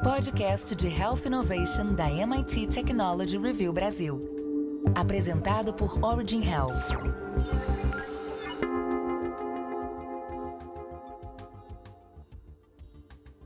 Podcast de Health Innovation da MIT Technology Review Brasil. Apresentado por Origin Health.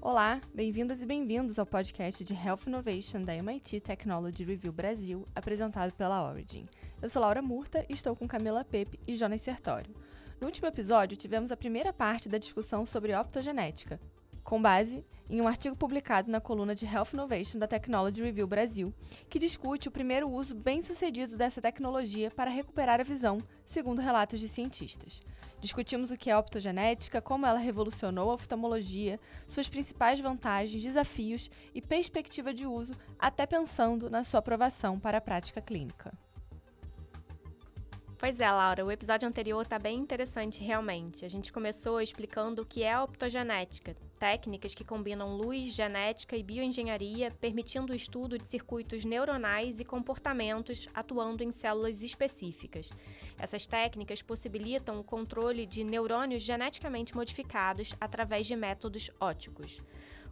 Olá, bem-vindas e bem-vindos ao podcast de Health Innovation da MIT Technology Review Brasil, apresentado pela Origin. Eu sou Laura Murta e estou com Camila Pepe e Jonas Sertório. No último episódio, tivemos a primeira parte da discussão sobre optogenética, com base em um artigo publicado na coluna de Health Innovation da Technology Review Brasil, que discute o primeiro uso bem-sucedido dessa tecnologia para recuperar a visão, segundo relatos de cientistas. Discutimos o que é optogenética, como ela revolucionou a oftalmologia, suas principais vantagens, desafios e perspectiva de uso, até pensando na sua aprovação para a prática clínica. Pois é, Laura, o episódio anterior está bem interessante realmente. A gente começou explicando o que é a optogenética, técnicas que combinam luz, genética e bioengenharia, permitindo o estudo de circuitos neuronais e comportamentos atuando em células específicas. Essas técnicas possibilitam o controle de neurônios geneticamente modificados através de métodos ópticos.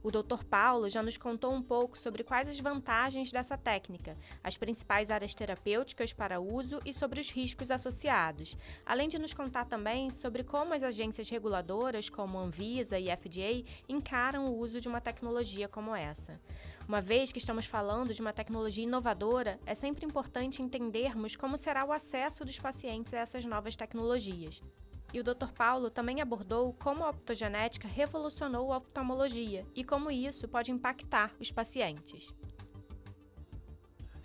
O Dr. Paulo já nos contou um pouco sobre quais as vantagens dessa técnica, as principais áreas terapêuticas para uso e sobre os riscos associados, além de nos contar também sobre como as agências reguladoras, como a Anvisa e FDA, encaram o uso de uma tecnologia como essa. Uma vez que estamos falando de uma tecnologia inovadora, é sempre importante entendermos como será o acesso dos pacientes a essas novas tecnologias. E o Dr. Paulo também abordou como a optogenética revolucionou a oftalmologia e como isso pode impactar os pacientes.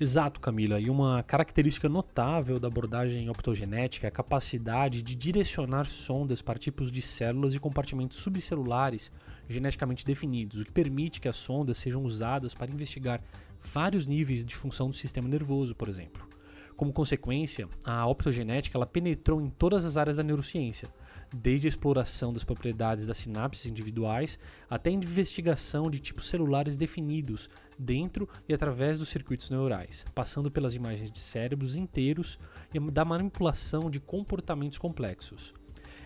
Exato, Camila. E uma característica notável da abordagem optogenética é a capacidade de direcionar sondas para tipos de células e compartimentos subcelulares geneticamente definidos, o que permite que as sondas sejam usadas para investigar vários níveis de função do sistema nervoso, por exemplo. Como consequência, a optogenética ela penetrou em todas as áreas da neurociência, desde a exploração das propriedades das sinapses individuais até a investigação de tipos celulares definidos dentro e através dos circuitos neurais, passando pelas imagens de cérebros inteiros e da manipulação de comportamentos complexos.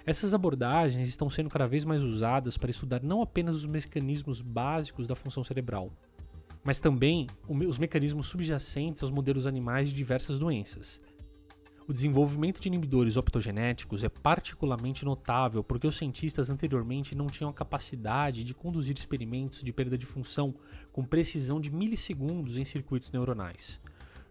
Essas abordagens estão sendo cada vez mais usadas para estudar não apenas os mecanismos básicos da função cerebral, mas também os mecanismos subjacentes aos modelos animais de diversas doenças. O desenvolvimento de inibidores optogenéticos é particularmente notável porque os cientistas anteriormente não tinham a capacidade de conduzir experimentos de perda de função com precisão de milissegundos em circuitos neuronais.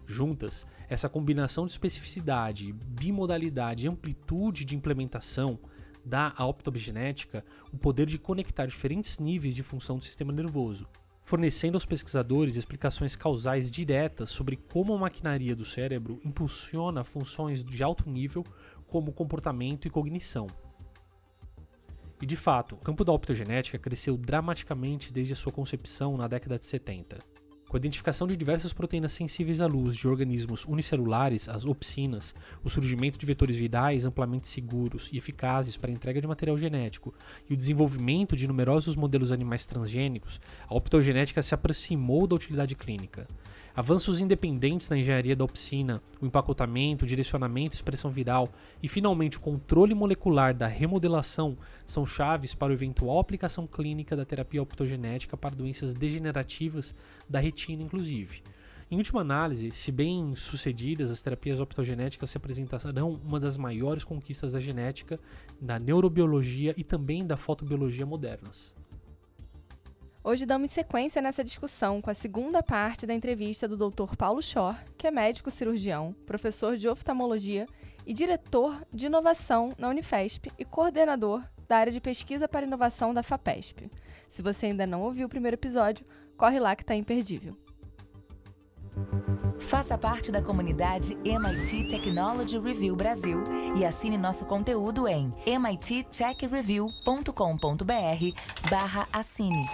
Juntas, essa combinação de especificidade, bimodalidade e amplitude de implementação dá à optogenética o poder de conectar diferentes níveis de função do sistema nervoso, fornecendo aos pesquisadores explicações causais diretas sobre como a maquinaria do cérebro impulsiona funções de alto nível como comportamento e cognição. E de fato, o campo da optogenética cresceu dramaticamente desde a sua concepção na década de 70. Com a identificação de diversas proteínas sensíveis à luz de organismos unicelulares, as opsinas, o surgimento de vetores virais amplamente seguros e eficazes para a entrega de material genético e o desenvolvimento de numerosos modelos animais transgênicos, a optogenética se aproximou da utilidade clínica. Avanços independentes na engenharia da opsina, o empacotamento, o direcionamento e expressão viral e, finalmente, o controle molecular da remodelação são chaves para a eventual aplicação clínica da terapia optogenética para doenças degenerativas da retina, inclusive. Em última análise, se bem sucedidas, as terapias optogenéticas se apresentarão uma das maiores conquistas da genética, da neurobiologia e também da fotobiologia modernas. Hoje damos sequência nessa discussão com a segunda parte da entrevista do Dr. Paulo Shor, que é médico cirurgião, professor de oftalmologia e diretor de inovação na Unifesp e coordenador da área de pesquisa para inovação da FAPESP. Se você ainda não ouviu o primeiro episódio, corre lá que está imperdível. Faça parte da comunidade MIT Technology Review Brasil e assine nosso conteúdo em mittechreview.com.br/assine.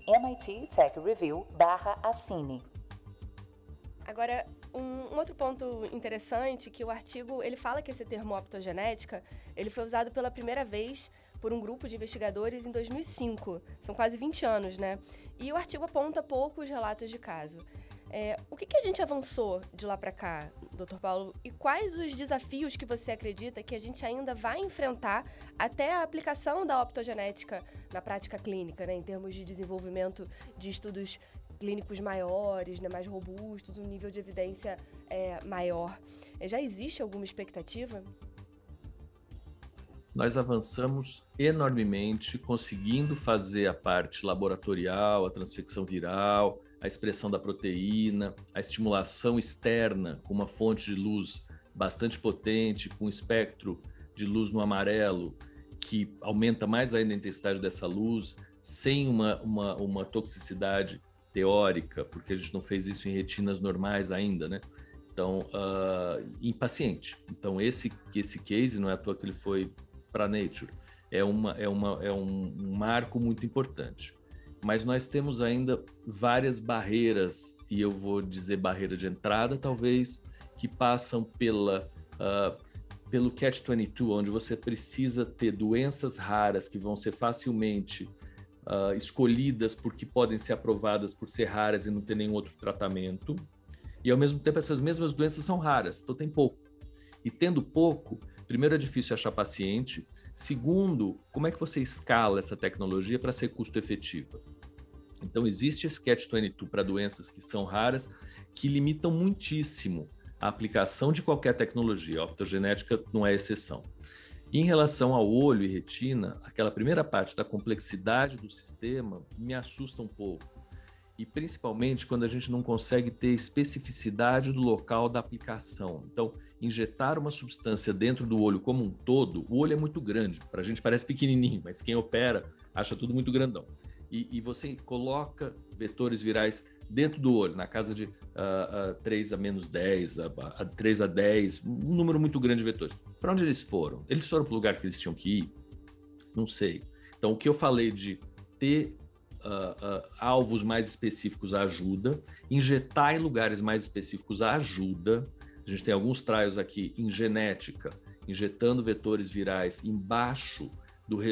MIT Tech Review/assine. Agora, um outro ponto interessante que o artigo, ele fala que esse termo optogenética, ele foi usado pela primeira vez por um grupo de investigadores em 2005. São quase 20 anos, né? E o artigo aponta poucos relatos de caso. O que a gente avançou de lá para cá, Dr. Paulo? E quais os desafios que você acredita que a gente ainda vai enfrentar até a aplicação da optogenética na prática clínica, né, em termos de desenvolvimento de estudos clínicos maiores, né, mais robustos, um nível de evidência maior. Já existe alguma expectativa? Nós avançamos enormemente, conseguindo fazer a parte laboratorial, a transfecção viral, a expressão da proteína, a estimulação externa com uma fonte de luz bastante potente, com um espectro de luz no amarelo, que aumenta mais ainda a intensidade dessa luz, sem uma toxicidade teórica, porque a gente não fez isso em retinas normais ainda, né? Então, em paciente. Então, esse case, não é à toa que ele foi para Nature, é um marco muito importante. Mas nós temos ainda várias barreiras, e eu vou dizer barreira de entrada, talvez, que passam pelo Catch-22, onde você precisa ter doenças raras que vão ser facilmente escolhidas porque podem ser aprovadas por ser raras e não ter nenhum outro tratamento. E, ao mesmo tempo, essas mesmas doenças são raras, então tem pouco. E tendo pouco, primeiro é difícil achar paciente. Segundo, como é que você escala essa tecnologia para ser custo efetiva? Então, existe esse Catch-22 para doenças que são raras, que limitam muitíssimo a aplicação de qualquer tecnologia. A optogenética não é exceção. Em relação ao olho e retina, aquela primeira parte da complexidade do sistema me assusta um pouco. E principalmente quando a gente não consegue ter especificidade do local da aplicação. Então, injetar uma substância dentro do olho como um todo, o olho é muito grande, para a gente parece pequenininho, mas quem opera acha tudo muito grandão. E você coloca vetores virais dentro do olho, na casa de 3 a menos 10, 3 a 10, um número muito grande de vetores. Para onde eles foram? Eles foram para o lugar que eles tinham que ir? Não sei. Então, o que eu falei de ter alvos mais específicos ajuda, injetar em lugares mais específicos ajuda. A gente tem alguns trials aqui em genética, injetando vetores virais embaixo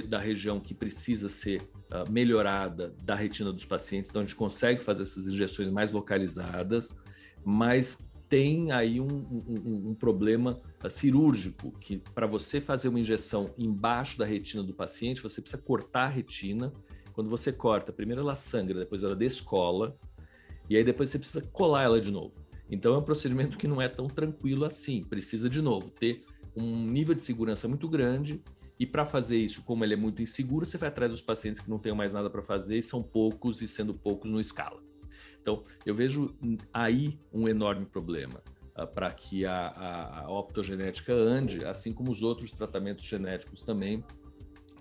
da região que precisa ser melhorada da retina dos pacientes, então a gente consegue fazer essas injeções mais localizadas, mas tem aí um problema cirúrgico, que para você fazer uma injeção embaixo da retina do paciente, você precisa cortar a retina. Quando você corta, primeiro ela sangra, depois ela descola, e aí depois você precisa colar ela de novo. Então é um procedimento que não é tão tranquilo assim, precisa de novo ter um nível de segurança muito grande. E para fazer isso, como ele é muito inseguro, você vai atrás dos pacientes que não têm mais nada para fazer e são poucos, e sendo poucos não escala. Então, eu vejo aí um enorme problema para que a optogenética ande, assim como os outros tratamentos genéticos também,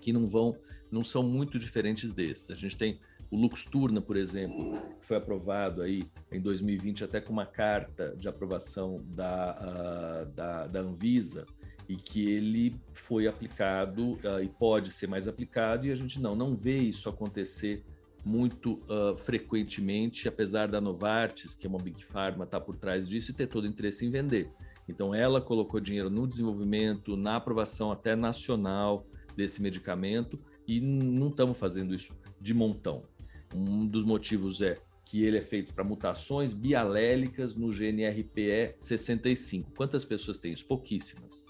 que não são muito diferentes desses. A gente tem o Luxturna, por exemplo, que foi aprovado aí em 2020 até com uma carta de aprovação da Anvisa, e que ele foi aplicado e pode ser mais aplicado, e a gente não vê isso acontecer muito frequentemente, apesar da Novartis, que é uma Big Pharma, estar por trás disso e ter todo o interesse em vender. Então ela colocou dinheiro no desenvolvimento, na aprovação até nacional desse medicamento, e não estamos fazendo isso de montão. Um dos motivos é que ele é feito para mutações bialélicas no GNRPE65. Quantas pessoas têm isso? Pouquíssimas.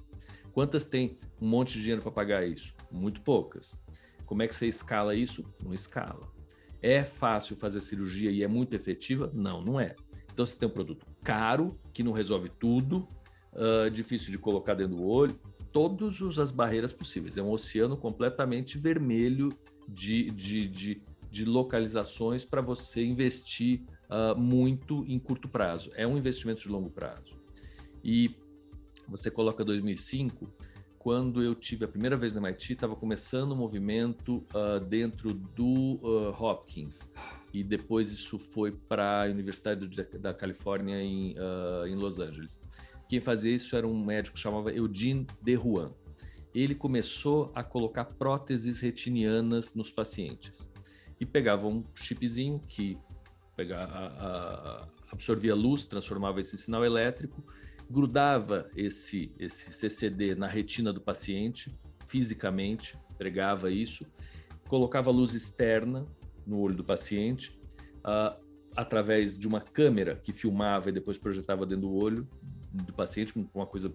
Quantas têm um monte de dinheiro para pagar isso? Muito poucas. Como é que você escala isso? Não escala. É fácil fazer cirurgia e é muito efetiva? Não, não é. Então você tem um produto caro, que não resolve tudo, difícil de colocar dentro do olho, todas as barreiras possíveis. É um oceano completamente vermelho de localizações para você investir muito em curto prazo. É um investimento de longo prazo. E você coloca 2005, quando eu tive a primeira vez na MIT, estava começando um movimento dentro do Hopkins, e depois isso foi para a Universidade da Califórnia em Los Angeles. Quem fazia isso era um médico que chamava Eugene Deruan. Ele começou a colocar próteses retinianas nos pacientes e pegava um chipzinho que absorvia luz, transformava esse em sinal elétrico, grudava esse CCD na retina do paciente, fisicamente, pregava isso, colocava luz externa no olho do paciente, através de uma câmera que filmava e depois projetava dentro do olho do paciente, com uma coisa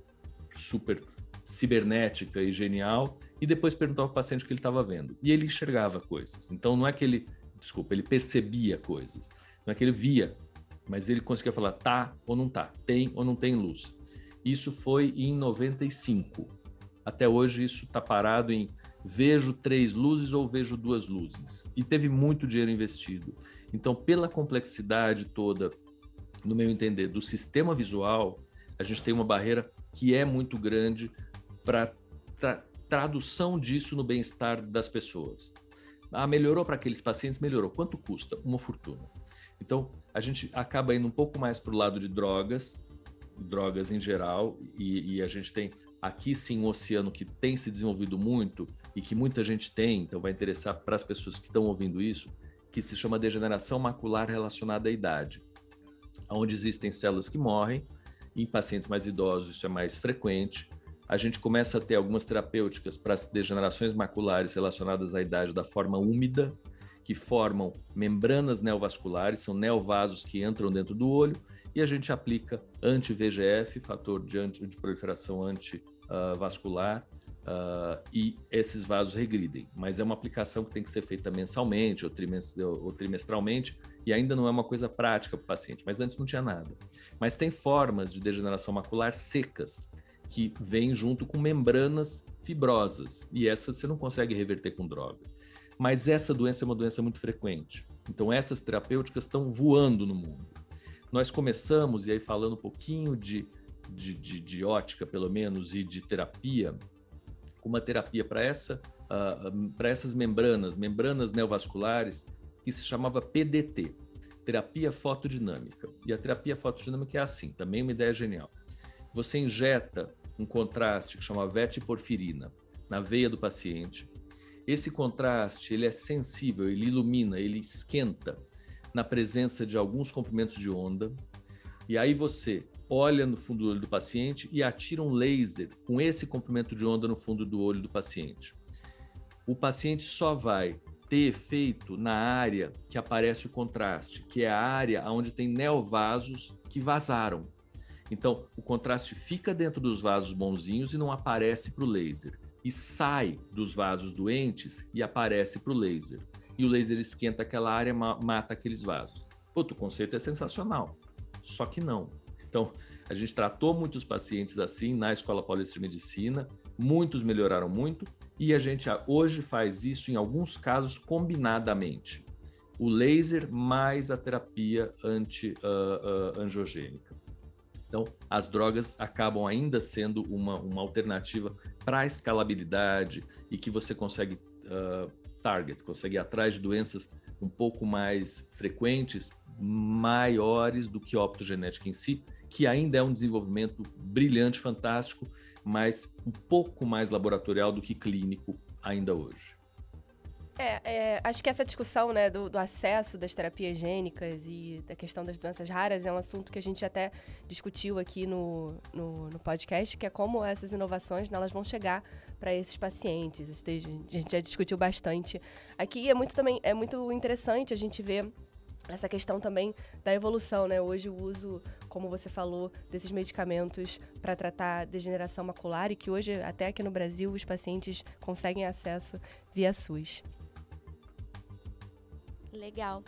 super cibernética e genial, e depois perguntava ao paciente o que ele estava vendo. E ele enxergava coisas. Então, não é que ele percebia coisas. Não é que ele via, mas ele conseguia falar tá ou não tá, tem ou não tem luz. Isso foi em 95. Até hoje isso está parado em vejo 3 luzes ou vejo 2 luzes. E teve muito dinheiro investido. Então, pela complexidade toda, no meu entender, do sistema visual, a gente tem uma barreira que é muito grande para tradução disso no bem-estar das pessoas. Melhorou para aqueles pacientes? Melhorou. Quanto custa? Uma fortuna. Então, a gente acaba indo um pouco mais para o lado de drogas em geral, e a gente tem aqui sim um oceano que tem se desenvolvido muito e que muita gente tem, então vai interessar para as pessoas que estão ouvindo isso, que se chama degeneração macular relacionada à idade, onde existem células que morrem, em pacientes mais idosos isso é mais frequente. A gente começa a ter algumas terapêuticas para as degenerações maculares relacionadas à idade da forma úmida, que formam membranas neovasculares, são neovasos que entram dentro do olho, e a gente aplica anti-VEGF, fator de proliferação antivascular, e esses vasos regridem. Mas é uma aplicação que tem que ser feita mensalmente ou trimestralmente, e ainda não é uma coisa prática para o paciente, mas antes não tinha nada. Mas tem formas de degeneração macular secas, que vêm junto com membranas fibrosas, e essas você não consegue reverter com droga. Mas essa doença é uma doença muito frequente. Então essas terapêuticas estão voando no mundo. Nós começamos, e aí falando um pouquinho de ótica, pelo menos, e de terapia, uma terapia para essas membranas neovasculares, que se chamava PDT, terapia fotodinâmica. E a terapia fotodinâmica é assim, também uma ideia genial. Você injeta um contraste que chama VET-porfirina na veia do paciente. Esse contraste, ele é sensível, ele ilumina, ele esquenta na presença de alguns comprimentos de onda. E aí você olha no fundo do olho do paciente e atira um laser com esse comprimento de onda no fundo do olho do paciente. O paciente só vai ter efeito na área que aparece o contraste, que é a área onde tem neovasos que vazaram. Então, o contraste fica dentro dos vasos bonzinhos e não aparece para o laser. E sai dos vasos doentes e aparece para o laser. E o laser esquenta aquela área, mata aqueles vasos. O conceito é sensacional, só que não. Então, a gente tratou muitos pacientes assim na Escola Paulista de Medicina, muitos melhoraram muito, e a gente hoje faz isso em alguns casos combinadamente. O laser mais a terapia anti-angiogênica. Então, as drogas acabam ainda sendo uma alternativa para a escalabilidade e que você consegue consegue ir atrás de doenças um pouco mais frequentes, maiores do que a optogenética em si, que ainda é um desenvolvimento brilhante, fantástico, mas um pouco mais laboratorial do que clínico ainda hoje. Acho que essa discussão, né, do acesso das terapias gênicas e da questão das doenças raras é um assunto que a gente até discutiu aqui no podcast, que é como essas inovações, né, elas vão chegar para esses pacientes. A gente já discutiu bastante. Aqui é muito interessante a gente ver essa questão também da evolução, né? Hoje o uso, como você falou, desses medicamentos para tratar degeneração macular, e que hoje, até aqui no Brasil, os pacientes conseguem acesso via SUS. Legal.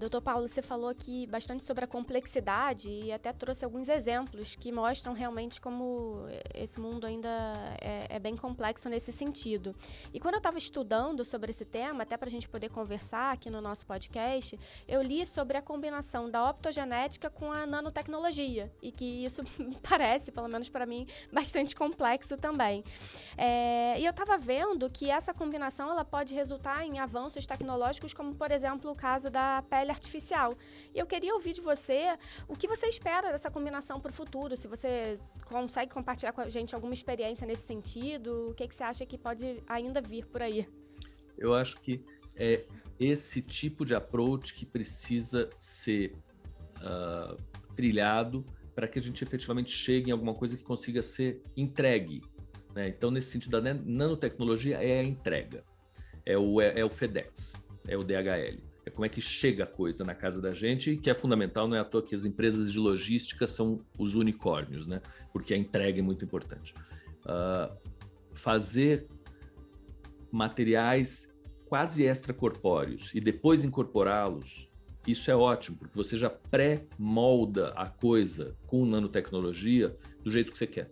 Doutor Paulo, você falou aqui bastante sobre a complexidade e até trouxe alguns exemplos que mostram realmente como esse mundo ainda é bem complexo nesse sentido. E quando eu estava estudando sobre esse tema, até para a gente poder conversar aqui no nosso podcast, eu li sobre a combinação da optogenética com a nanotecnologia, e que isso parece, pelo menos para mim, bastante complexo também. E eu estava vendo que essa combinação ela pode resultar em avanços tecnológicos, como, por exemplo, o caso da pele artificial. E eu queria ouvir de você o que você espera dessa combinação para o futuro, se você consegue compartilhar com a gente alguma experiência nesse sentido, o que você acha que pode ainda vir por aí? Eu acho que é esse tipo de approach que precisa ser trilhado para que a gente efetivamente chegue em alguma coisa que consiga ser entregue, né? Então, nesse sentido, da nanotecnologia é a entrega, é o FedEx, é o DHL. É como é que chega a coisa na casa da gente, que é fundamental, não é à toa que as empresas de logística são os unicórnios, né? Porque a entrega é muito importante. Fazer materiais quase extracorpóreos e depois incorporá-los, isso é ótimo, porque você já pré-molda a coisa com nanotecnologia do jeito que você quer.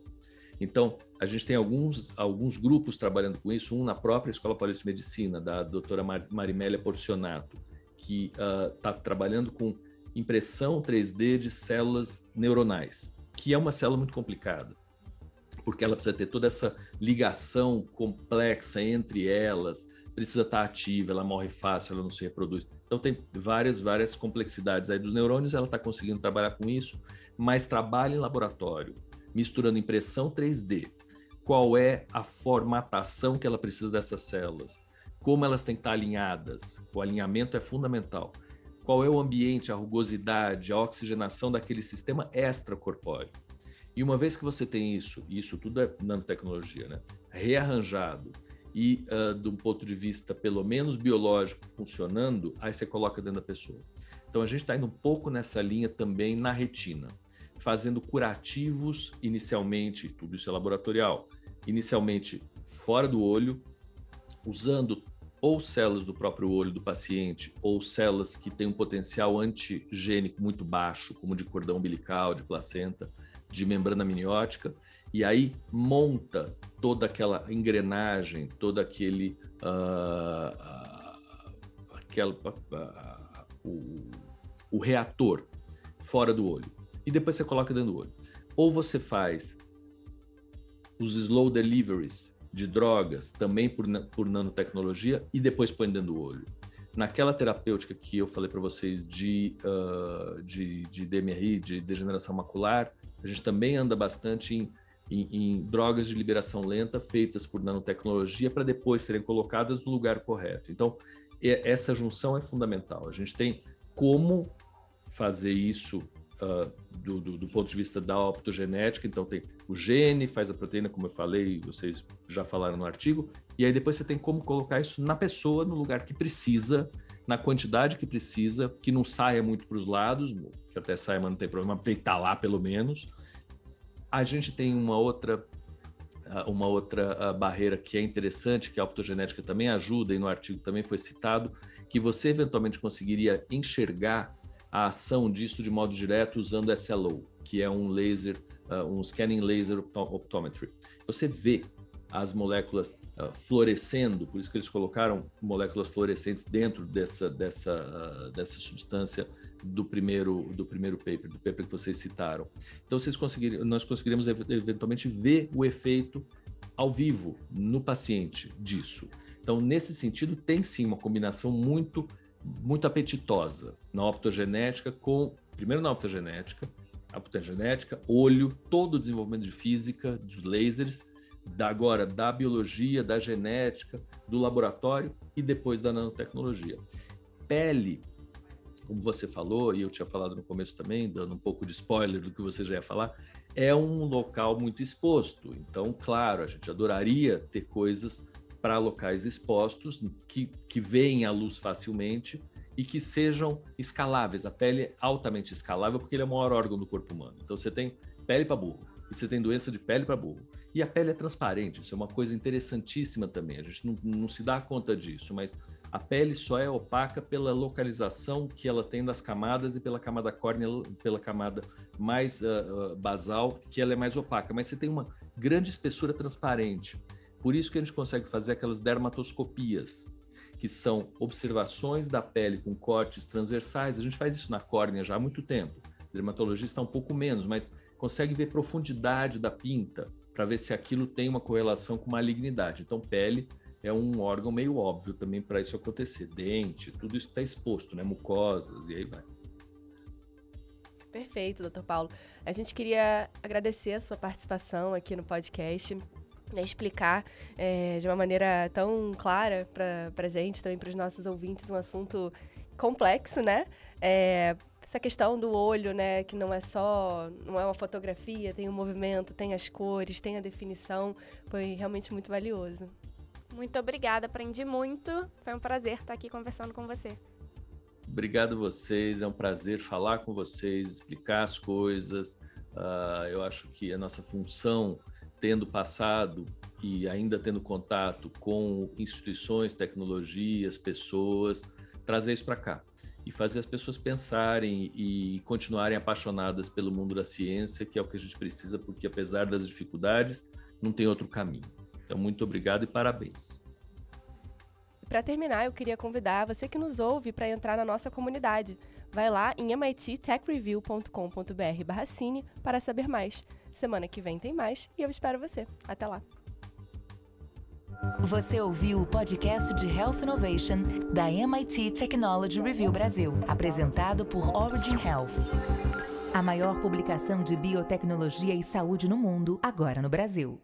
Então, a gente tem alguns grupos trabalhando com isso, um na própria Escola Paulista de Medicina, da doutora Marimélia Porcionato, que está trabalhando com impressão 3D de células neuronais, que é uma célula muito complicada, porque ela precisa ter toda essa ligação complexa entre elas, precisa estar ativa, ela morre fácil, ela não se reproduz. Então tem várias complexidades aí dos neurônios, ela está conseguindo trabalhar com isso, mas trabalha em laboratório, misturando impressão 3D. Qual é a formatação que ela precisa dessas células? Como elas têm que estar alinhadas? O alinhamento é fundamental. Qual é o ambiente, a rugosidade, a oxigenação daquele sistema extracorpóreo? E uma vez que você tem isso, e isso tudo é nanotecnologia, né? Rearranjado e de um ponto de vista pelo menos biológico funcionando, aí você coloca dentro da pessoa. Então a gente está indo um pouco nessa linha também na retina, fazendo curativos inicialmente, tudo isso é laboratorial, inicialmente fora do olho, usando ou células do próprio olho do paciente, ou células que têm um potencial antigênico muito baixo, como de cordão umbilical, de placenta, de membrana amniótica, e aí monta toda aquela engrenagem, todo aquele o reator fora do olho. E depois você coloca dentro do olho. Ou você faz os slow deliveries de drogas, também por nanotecnologia, e depois põe dentro do olho. Naquela terapêutica que eu falei para vocês de DMRI, de degeneração macular, a gente também anda bastante em drogas de liberação lenta feitas por nanotecnologia para depois serem colocadas no lugar correto. Então, essa junção é fundamental. A gente tem como fazer isso do ponto de vista da optogenética. Então tem o gene, faz a proteína, como eu falei, vocês já falaram no artigo, e aí depois você tem como colocar isso na pessoa, no lugar que precisa, na quantidade que precisa, que não saia muito para os lados, que até saia, mas não tem problema, tem que estar lá pelo menos. A gente tem uma outra barreira que é interessante, que a optogenética também ajuda, e no artigo também foi citado, que você eventualmente conseguiria enxergar a ação disso de modo direto usando SLO, que é um laser, um Scanning Laser Optometry. Você vê as moléculas fluorescendo, por isso que eles colocaram moléculas fluorescentes dentro dessa substância do primeiro paper, do paper que vocês citaram. Então nós conseguiríamos eventualmente ver o efeito ao vivo no paciente disso. Então, nesse sentido, tem sim uma combinação muito apetitosa na optogenética primeiro na optogenética, olho, todo o desenvolvimento de física, dos lasers, da biologia, da genética, do laboratório e depois da nanotecnologia. Pele, como você falou, e eu tinha falado no começo também, dando um pouco de spoiler do que você já ia falar, é um local muito exposto. Então, claro, a gente adoraria ter coisas para locais expostos, que veem a luz facilmente e que sejam escaláveis. A pele é altamente escalável porque ele é o maior órgão do corpo humano. Então você tem pele para burro, e você tem doença de pele para burro. E a pele é transparente, isso é uma coisa interessantíssima também. A gente não se dá conta disso, mas a pele só é opaca pela localização que ela tem das camadas e pela camada córnea, pela camada mais basal, que ela é mais opaca. Mas você tem uma grande espessura transparente. Por isso que a gente consegue fazer aquelas dermatoscopias, que são observações da pele com cortes transversais. A gente faz isso na córnea já há muito tempo. O dermatologista um pouco menos, mas consegue ver profundidade da pinta para ver se aquilo tem uma correlação com malignidade. Então, pele é um órgão meio óbvio também para isso acontecer. Dente, tudo isso está exposto, né? Mucosas, e aí vai. Perfeito, Dr. Paulo. A gente queria agradecer a sua participação aqui no podcast, explicar de uma maneira tão clara para a gente, também para os nossos ouvintes, um assunto complexo, né? Essa questão do olho, né, que não é uma fotografia, tem o movimento, tem as cores, tem a definição, foi realmente muito valioso. Muito obrigada, aprendi muito, foi um prazer estar aqui conversando com você. Obrigado a vocês, é um prazer falar com vocês, explicar as coisas. Eu acho que a nossa função, tendo passado e ainda tendo contato com instituições, tecnologias, pessoas, trazer isso para cá. e fazer as pessoas pensarem e continuarem apaixonadas pelo mundo da ciência, que é o que a gente precisa, porque apesar das dificuldades, não tem outro caminho. Então, muito obrigado e parabéns. Para terminar, eu queria convidar você que nos ouve para entrar na nossa comunidade. Vai lá em mittechreview.com.br/cine para saber mais. Semana que vem tem mais e eu espero você. Até lá! Você ouviu o podcast de Health Innovation da MIT Technology Review Brasil, apresentado por Origin Health. A maior publicação de biotecnologia e saúde no mundo, agora no Brasil.